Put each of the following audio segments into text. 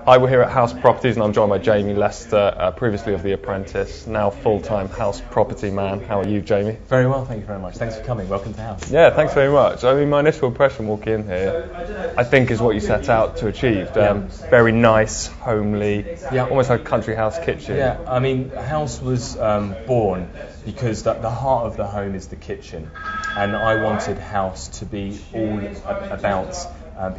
Hi, we're here at Haus Properties and I'm joined by Jamie Lester, previously of The Apprentice, now full-time house property man. How are you, Jamie? Very well, thank you very much. Thanks for coming. Welcome to Haus. Yeah, thanks very much. I mean, my initial impression walking in here, I think is what you set out to achieve. Very nice, homely, almost like a country house kitchen. Yeah, I mean, Haus was born because the heart of the home is the kitchen. And I wanted Haus to be all about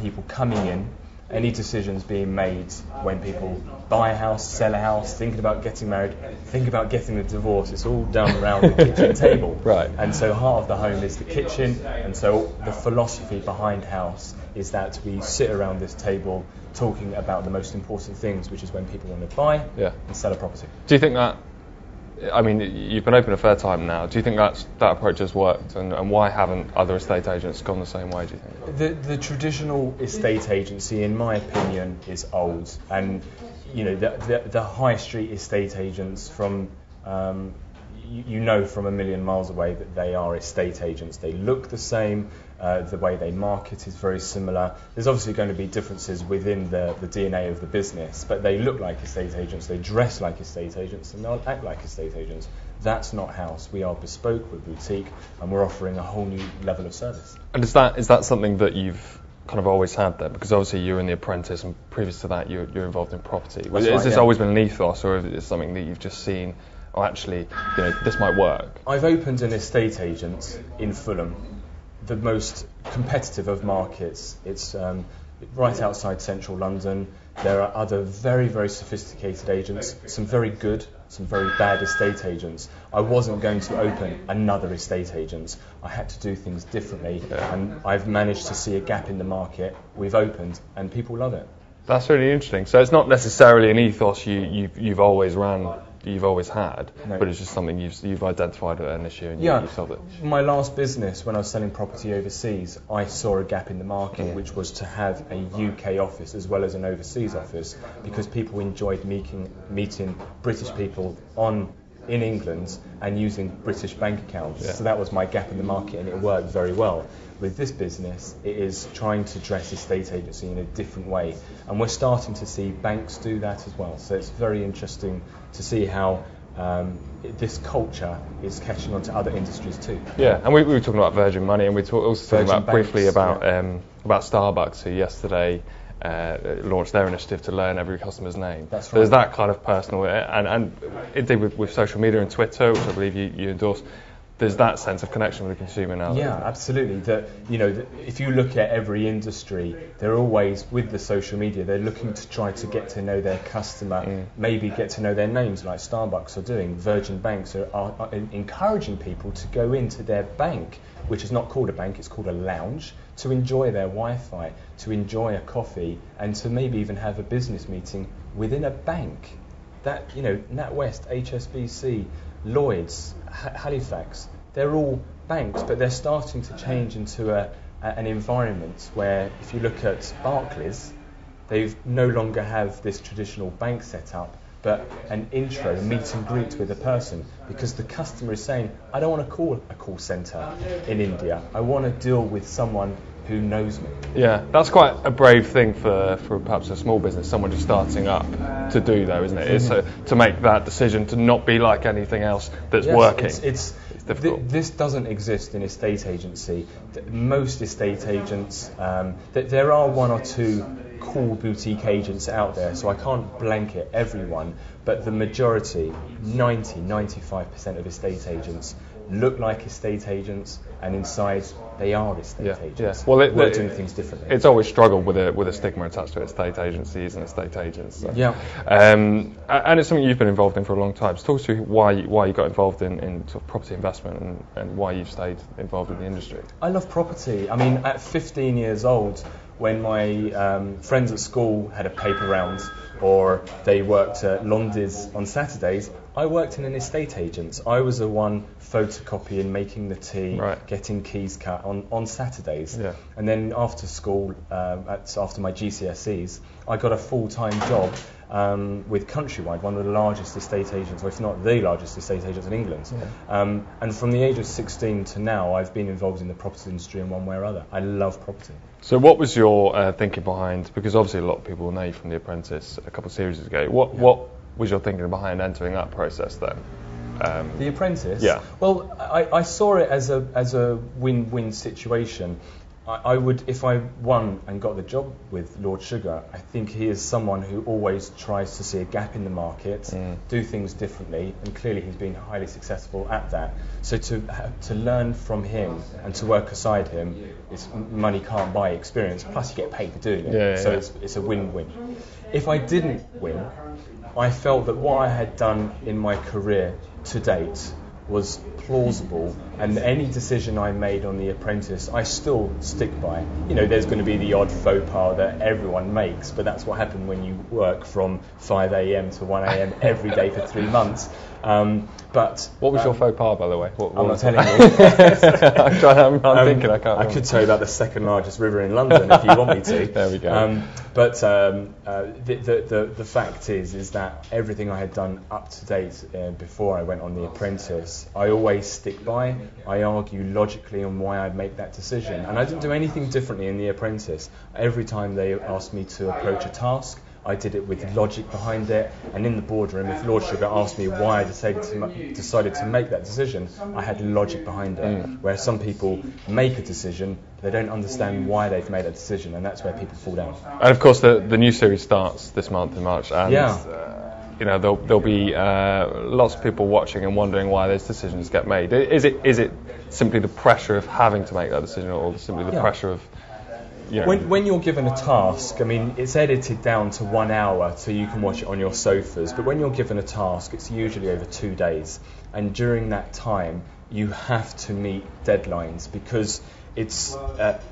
people coming in, any decisions being made when people buy a house, sell a house, thinking about getting married, think about getting a divorce. It's all done around the kitchen table. Right. And so heart of the home is the kitchen. And so the philosophy behind Haus is that we sit around this table talking about the most important things, which is when people want to buy and sell a property. Do you think that, I mean, you've been open a fair time now. Do you think that approach has worked, and why haven't other estate agents gone the same way, do you think? The traditional estate agency, in my opinion, is old. And, you know, the high street estate agents from, you know from a million miles away that they are estate agents. They look the same. The way they market is very similar. There's obviously going to be differences within the DNA of the business, but they look like estate agents, they dress like estate agents, and they'll act like estate agents. That's not Haus. We are bespoke, we're boutique, and we're offering a whole new level of service. And is that something that you've kind of always had there? Because obviously you're in The Apprentice, and previous to that you're involved in property. Has this always been an ethos, or is it something that you've just seen, oh, actually, you know, this might work? I've opened an estate agent in Fulham, the most competitive of markets. It's right outside central London. There are other very, very sophisticated agents, some very good, some very bad estate agents. I wasn't going to open another estate agent. I had to do things differently, and I've managed to see a gap in the market. We've opened, and people love it. That's really interesting. So it's not necessarily an ethos you've always had, no. But it's just something you've identified an issue and you've solved it. My last business, when I was selling property overseas, I saw a gap in the market, which was to have a UK office as well as an overseas office, because people enjoyed meeting British people in England and using British bank accounts. Yeah. So that was my gap in the market, and it worked very well. With this business, it is trying to dress estate agency in a different way, and we're starting to see banks do that as well. So it's very interesting to see how this culture is catching on to other industries too. Yeah, and we were talking about Virgin Money, and we also talking about briefly about Starbucks, who yesterday launched their initiative to learn every customer's name. That's right. There's that kind of personal, and indeed with social media and Twitter, which I believe you endorse. There's that sense of connection with the consumer now. Yeah, absolutely. If you look at every industry, they're always, with the social media, they're looking to try to get to know their customer, maybe get to know their names, like Starbucks are doing. Virgin banks are encouraging people to go into their bank, which is not called a bank, it's called a lounge, to enjoy their Wi-Fi, to enjoy a coffee, and to maybe even have a business meeting within a bank. That, NatWest, HSBC, Lloyds, Halifax, they're all banks, but they're starting to change into an environment where, if you look at Barclays, they no longer have this traditional bank setup, but an intro, meet and greet with a person, because the customer is saying, I don't want to call a call centre in India, I want to deal with someone who knows me. Yeah, that's quite a brave thing for perhaps a small business, someone just starting up, to do though, isn't it? Is to make that decision to not be like anything else that's working. It's difficult. This doesn't exist in estate agency. Most estate agents, there are one or two cool boutique agents out there, so I can't blanket everyone, but the majority, 95% of estate agents look like estate agents, and inside they are estate agents. Yeah. Well, we're doing things differently. It's always struggled with a stigma attached to estate agencies and estate agents. So. Yeah. And it's something you've been involved in for a long time. So talk to me why you got involved in sort of property investment and why you've stayed involved in the industry. I love property. I mean, at 15 years old, when my friends at school had a paper round, or they worked at Londi's on Saturdays, I worked in an estate agent's. I was the one photocopying, making the tea, getting keys cut on Saturdays. Yeah. And then after school, after my GCSEs, I got a full-time job with Countrywide, one of the largest estate agents, or if not the largest estate agents in England. Yeah. And from the age of 16 to now, I've been involved in the property industry in one way or other. I love property. So what was your thinking behind, because obviously a lot of people know you from The Apprentice a couple of series ago, what was your thinking behind entering that process then? The Apprentice? Yeah. Well, I saw it as a win-win situation. I would, if I won and got the job with Lord Sugar, I think he is someone who always tries to see a gap in the market, do things differently, and clearly he's been highly successful at that. So to learn from him and to work aside him, money can't buy experience, plus you get paid for doing it. It's a win-win. If I didn't win, I felt that what I had done in my career to date was plausible, and any decision I made on The Apprentice I still stick by. You know, there's going to be the odd faux pas that everyone makes, but that's what happened when you work from 5 a.m. to 1 a.m. every day for 3 months. But what was your faux pas, by the way? I'm not telling you. I'm thinking I can't remember. I could tell you about the second largest river in London if you want me to. There we go. But the fact is that everything I had done up to date before I went on The Apprentice, I always stick by. I argue logically on why I'd make that decision, and I didn't do anything differently in The Apprentice. Every time they asked me to approach a task, I did it with logic behind it, and in the boardroom, if Lord Sugar asked me why I decided to make that decision, I had logic behind it. Where some people make a decision, they don't understand why they've made a decision, and that's where people fall down. And of course, the new series starts this month in March, and you know there'll be lots of people watching and wondering why those decisions get made. Is it simply the pressure of having to make that decision, or simply the pressure of When you're given a task, I mean, it's edited down to 1 hour so you can watch it on your sofas, but when you're given a task, it's usually over 2 days, and during that time you have to meet deadlines, because it's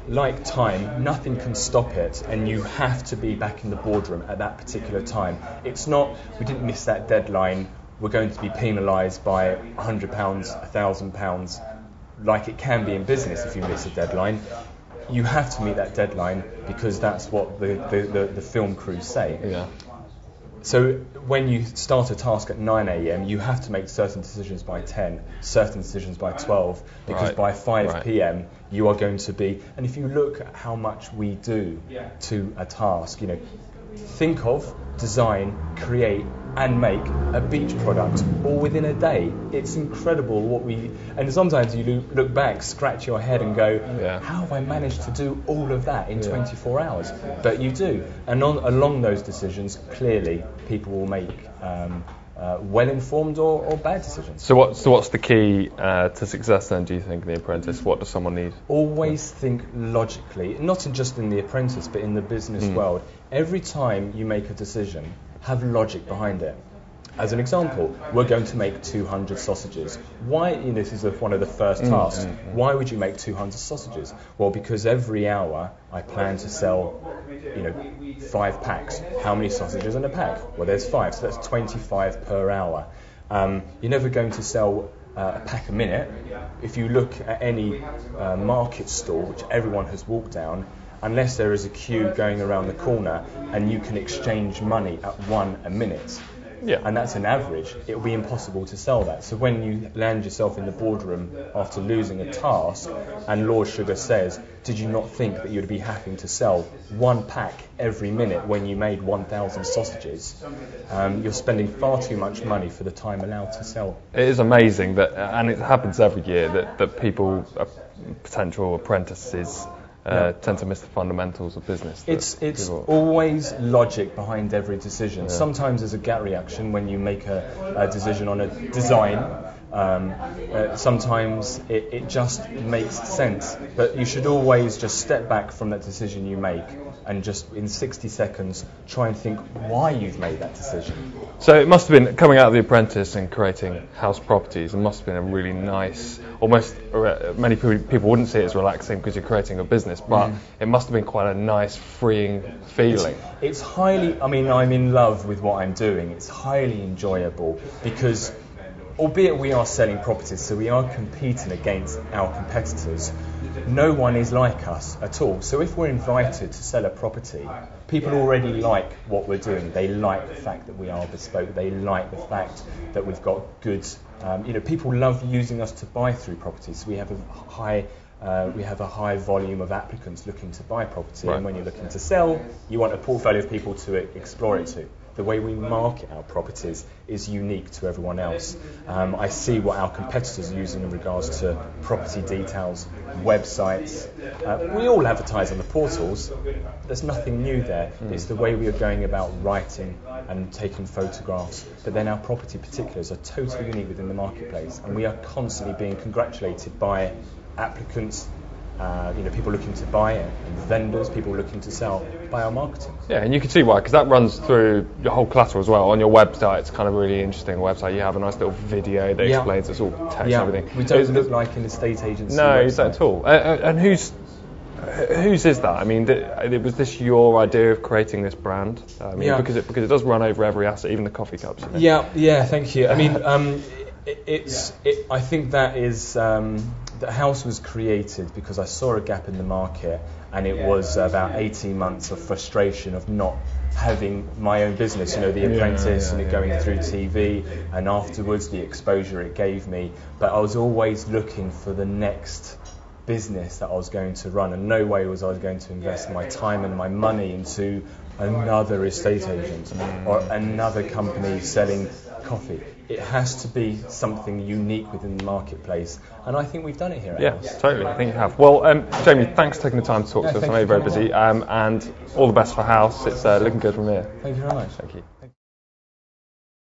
like time, nothing can stop it, and you have to be back in the boardroom at that particular time. It's not, we didn't miss that deadline, we're going to be penalised by £100, £1,000, like it can be in business if you miss a deadline. You have to meet that deadline because that's what the film crews say. Yeah. So when you start a task at 9 a.m, you have to make certain decisions by 10, certain decisions by 12, because by 5 p.m. you are going to be. And if you look at how much we do to a task, you know, think of, design, create, and make a beach product all within a day. It's incredible what we. And sometimes you look back, scratch your head, and go, "How have I managed to do all of that in 24 hours?" But you do. And along those decisions, clearly, people will make well-informed or bad decisions. So what's the key to success then, do you think, in The Apprentice? What does someone need? Always think logically, not just in The Apprentice, but in the business world. Every time you make a decision, have logic behind it. As an example, we're going to make 200 sausages. Why, this is one of the first tasks, why would you make 200 sausages? Well, because every hour I plan to sell 5 packs. How many sausages in a pack? Well, there's 5, so that's 25 per hour. You're never going to sell a pack a minute. If you look at any market stall, which everyone has walked down, unless there is a queue going around the corner and you can exchange money at 1 a minute, and that's an average, it will be impossible to sell that. So when you land yourself in the boardroom after losing a task and Lord Sugar says, did you not think that you'd be having to sell 1 pack every minute when you made 1,000 sausages? You're spending far too much money for the time allowed to sell. It is amazing that, and it happens every year, that people, potential apprentices, tend to miss the fundamentals of business. It's always logic behind every decision. Sometimes there's a gut reaction when you make a decision on a design, Sometimes it just makes sense, but you should always just step back from that decision you make and just in 60 seconds try and think why you've made that decision. So it must have been, coming out of The Apprentice and creating Haus Properties, it must have been a really nice, almost, many people wouldn't see it as relaxing because you're creating a business, but it must have been quite a nice, freeing feeling. It's highly, I mean, I'm in love with what I'm doing. It's highly enjoyable because, albeit we are selling properties, so we are competing against our competitors, no one is like us at all. So if we're invited to sell a property, people already like what we're doing. They like the fact that we are bespoke. They like the fact that we've got good, people love using us to buy through properties. We have a high volume of applicants looking to buy property, and when you're looking to sell, you want a portfolio of people to explore it to. The way we market our properties is unique to everyone else. I see what our competitors are using in regards to property details, websites. We all advertise on the portals. There's nothing new there. It's the way we are going about writing and taking photographs. But then our property particulars are totally unique within the marketplace, and we are constantly being congratulated by applicants, people looking to buy it, and vendors, people looking to sell, by our marketing. Yeah, and you can see why, because that runs through your whole collateral as well. On your website, it's kind of really interesting website. You have a nice little video that explains it's all text and everything. We don't look like an estate agency. No, is that at all? And whose is that? I mean, was this your idea of creating this brand? Because it does run over every asset, even the coffee cups. Yeah. Thank you. I mean, I think that is. The house was created because I saw a gap in the market, and it was about 18 months of frustration of not having my own business, The Apprentice and it going through TV, and afterwards the exposure it gave me. But I was always looking for the next business that I was going to run, and no way was I going to invest my time and my money into another estate agent or another company selling coffee. It has to be something unique within the marketplace, and I think we've done it here at Haus. Yeah, totally. I think you have. Well, Jamie, thanks for taking the time to talk to us. I know you're very busy, and all the best for Haus. It's looking good from here. Thank you very much. Thank you.